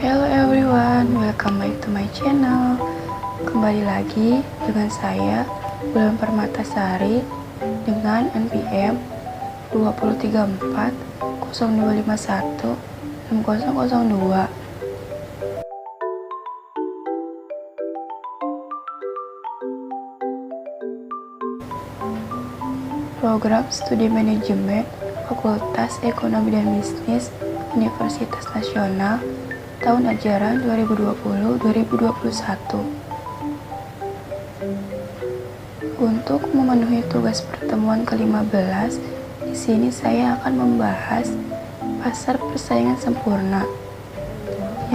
Hello everyone, welcome back to my channel. Kembali lagi dengan saya Bulan Permatasari dengan NPM 234 0251 6002. Program Studi Manajemen Fakultas Ekonomi dan Bisnis Universitas Nasional tahun ajaran 2020-2021. Untuk memenuhi tugas pertemuan ke-15, di sini saya akan membahas pasar persaingan sempurna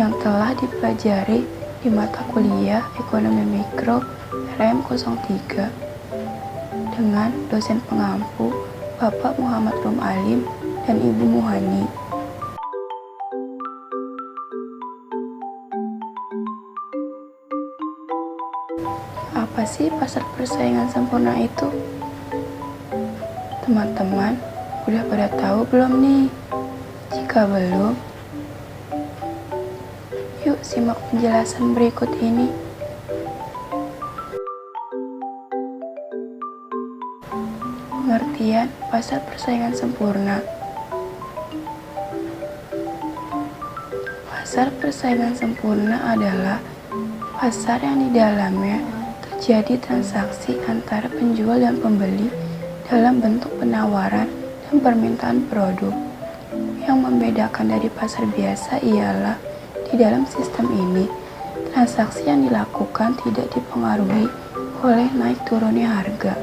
yang telah dipelajari di mata kuliah Ekonomi Mikro RM 03 dengan dosen pengampu Bapak Muhammad Rum Alim dan Ibu Muhani. Apa sih pasar persaingan sempurna itu? Teman-teman, udah pada tahu belum nih? Jika belum, yuk simak penjelasan berikut ini. Pengertian pasar persaingan sempurna. Pasar persaingan sempurna adalah pasar yang di dalamnya terjadi transaksi antara penjual dan pembeli dalam bentuk penawaran dan permintaan produk. Yang membedakan dari pasar biasa ialah di dalam sistem ini, transaksi yang dilakukan tidak dipengaruhi oleh naik turunnya harga.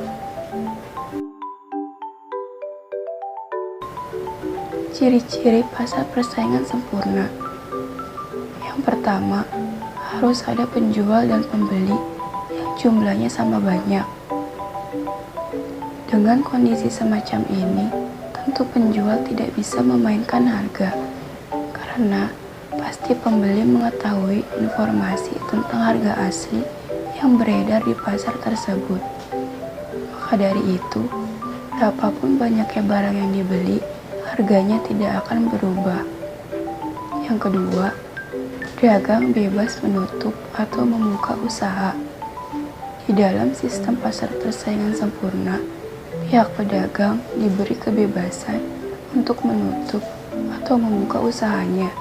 Ciri-ciri pasar persaingan sempurna. Yang pertama, harus ada penjual dan pembeli yang jumlahnya sama banyak. Dengan kondisi semacam ini, tentu penjual tidak bisa memainkan harga, karena pasti pembeli mengetahui informasi tentang harga asli yang beredar di pasar tersebut. Maka dari itu, berapapun banyaknya barang yang dibeli, harganya tidak akan berubah. Yang kedua, pedagang bebas menutup atau membuka usaha. Di dalam sistem pasar persaingan sempurna, pihak pedagang diberi kebebasan untuk menutup atau membuka usahanya.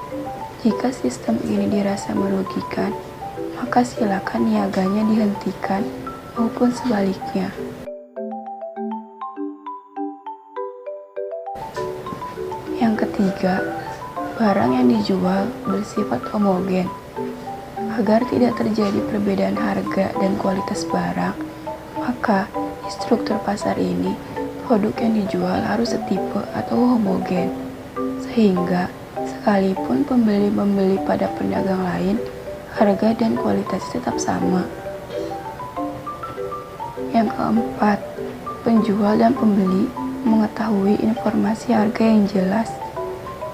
Jika sistem ini dirasa merugikan, maka silakan niaganya dihentikan maupun sebaliknya. Yang ketiga, barang yang dijual bersifat homogen. Agar tidak terjadi perbedaan harga dan kualitas barang, maka di struktur pasar ini, produk yang dijual harus setipe atau homogen, sehingga sekalipun pembeli membeli pada pedagang lain, harga dan kualitas tetap sama. Yang keempat, penjual dan pembeli mengetahui informasi harga yang jelas.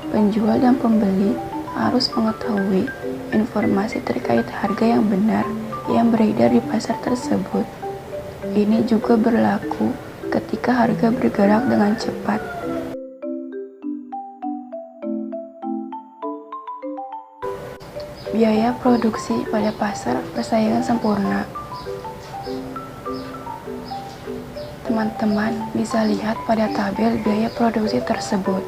Penjual dan pembeli harus mengetahui informasi terkait harga yang benar yang beredar di pasar tersebut. Ini juga berlaku ketika harga bergerak dengan cepat. Biaya produksi pada pasar persaingan sempurna. Teman-teman bisa lihat pada tabel biaya produksi tersebut.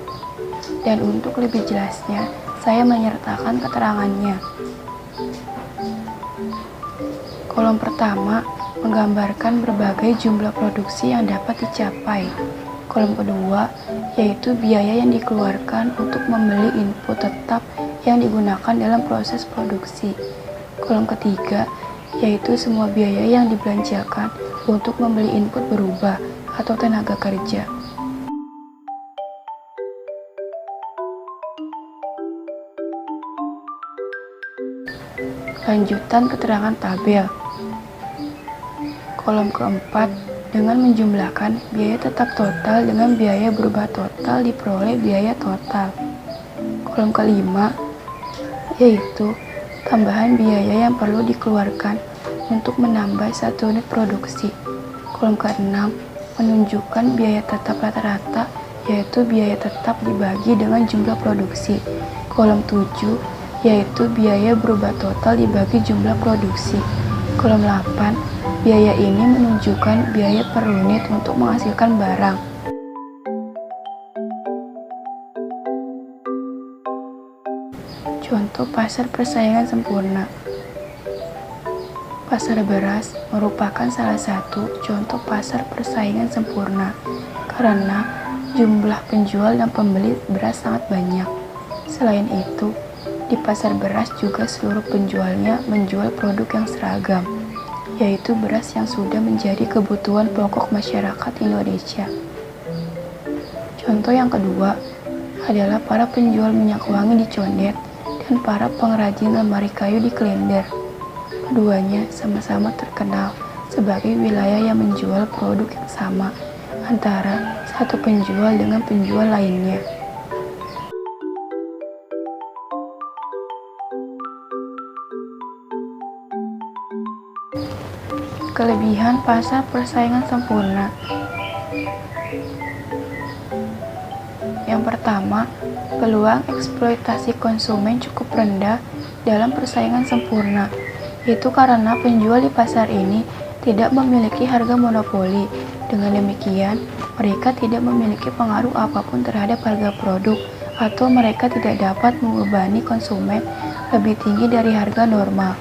Dan untuk lebih jelasnya, saya menyertakan keterangannya. Kolom pertama menggambarkan berbagai jumlah produksi yang dapat dicapai. Kolom kedua yaitu biaya yang dikeluarkan untuk membeli input tetap yang digunakan dalam proses produksi. Kolom ketiga yaitu semua biaya yang dibelanjakan untuk membeli input berubah atau tenaga kerja. Lanjutan keterangan tabel. Kolom keempat dengan menjumlahkan biaya tetap total dengan biaya berubah total diperoleh biaya total. Kolom kelima yaitu tambahan biaya yang perlu dikeluarkan untuk menambah satu unit produksi. Kolom ke-6 menunjukkan biaya tetap rata-rata, yaitu biaya tetap dibagi dengan jumlah produksi. Kolom 7 yaitu biaya berubah total dibagi jumlah produksi. Kolom 8, biaya ini menunjukkan biaya per unit untuk menghasilkan barang. Contoh pasar persaingan sempurna. Pasar beras merupakan salah satu contoh pasar persaingan sempurna karena jumlah penjual dan pembeli beras sangat banyak. Selain itu, di pasar beras juga seluruh penjualnya menjual produk yang seragam, yaitu beras yang sudah menjadi kebutuhan pokok masyarakat Indonesia. Contoh yang kedua adalah para penjual minyak wangi di Condet dan para pengrajin lemari kayu di Klender. Keduanya sama-sama terkenal sebagai wilayah yang menjual produk yang sama antara satu penjual dengan penjual lainnya. Kelebihan pasar persaingan sempurna. Yang pertama, peluang eksploitasi konsumen cukup rendah dalam persaingan sempurna. Itu karena penjual di pasar ini tidak memiliki harga monopoli. Dengan demikian, mereka tidak memiliki pengaruh apapun terhadap harga produk atau mereka tidak dapat membebani konsumen lebih tinggi dari harga normal.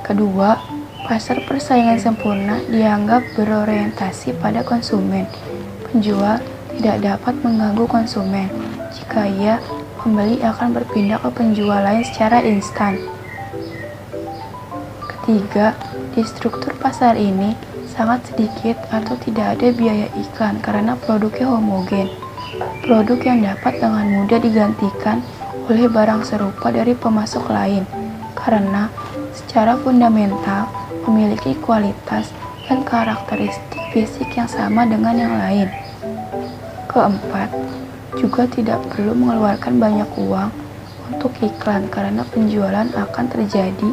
Kedua, pasar persaingan sempurna dianggap berorientasi pada konsumen. Penjual tidak dapat mengganggu konsumen jika ia pembeli akan berpindah ke penjual lain secara instan. Ketiga, di struktur pasar ini sangat sedikit atau tidak ada biaya iklan karena produknya homogen. Produk yang dapat dengan mudah digantikan oleh barang serupa dari pemasok lain karena secara fundamental memiliki kualitas dan karakteristik fisik yang sama dengan yang lain. Keempat, juga tidak perlu mengeluarkan banyak uang untuk iklan karena penjualan akan terjadi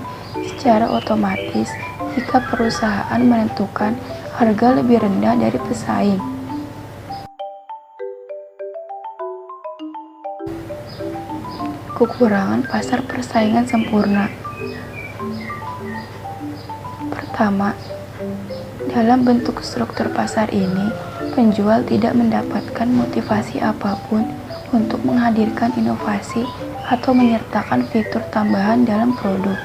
secara otomatis jika perusahaan menentukan harga lebih rendah dari pesaing. Kekurangan pasar persaingan sempurna. Pertama, dalam bentuk struktur pasar ini, penjual tidak mendapatkan motivasi apapun untuk menghadirkan inovasi atau menyertakan fitur tambahan dalam produk.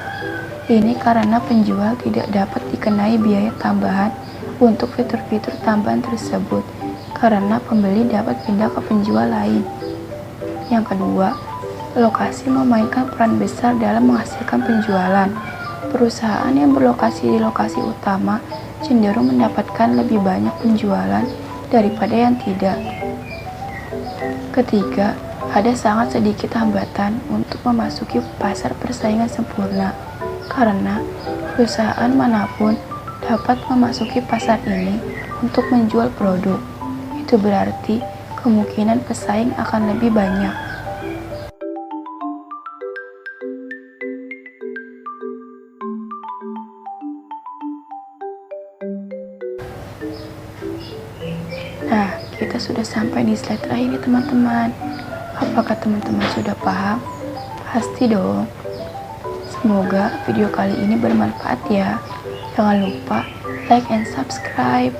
Ini karena penjual tidak dapat dikenai biaya tambahan untuk fitur-fitur tambahan tersebut, karena pembeli dapat pindah ke penjual lain. Yang kedua, lokasi memainkan peran besar dalam menghasilkan penjualan. Perusahaan yang berlokasi di lokasi utama cenderung mendapatkan lebih banyak penjualan daripada yang tidak. Ketiga, ada sangat sedikit hambatan untuk memasuki pasar persaingan sempurna, karena perusahaan manapun dapat memasuki pasar ini untuk menjual produk. Itu berarti kemungkinan pesaing akan lebih banyak. Nah, kita sudah sampai di slide terakhir nih teman-teman. Apakah teman-teman sudah paham? Pasti dong. Semoga video kali ini bermanfaat ya. Jangan lupa like and subscribe.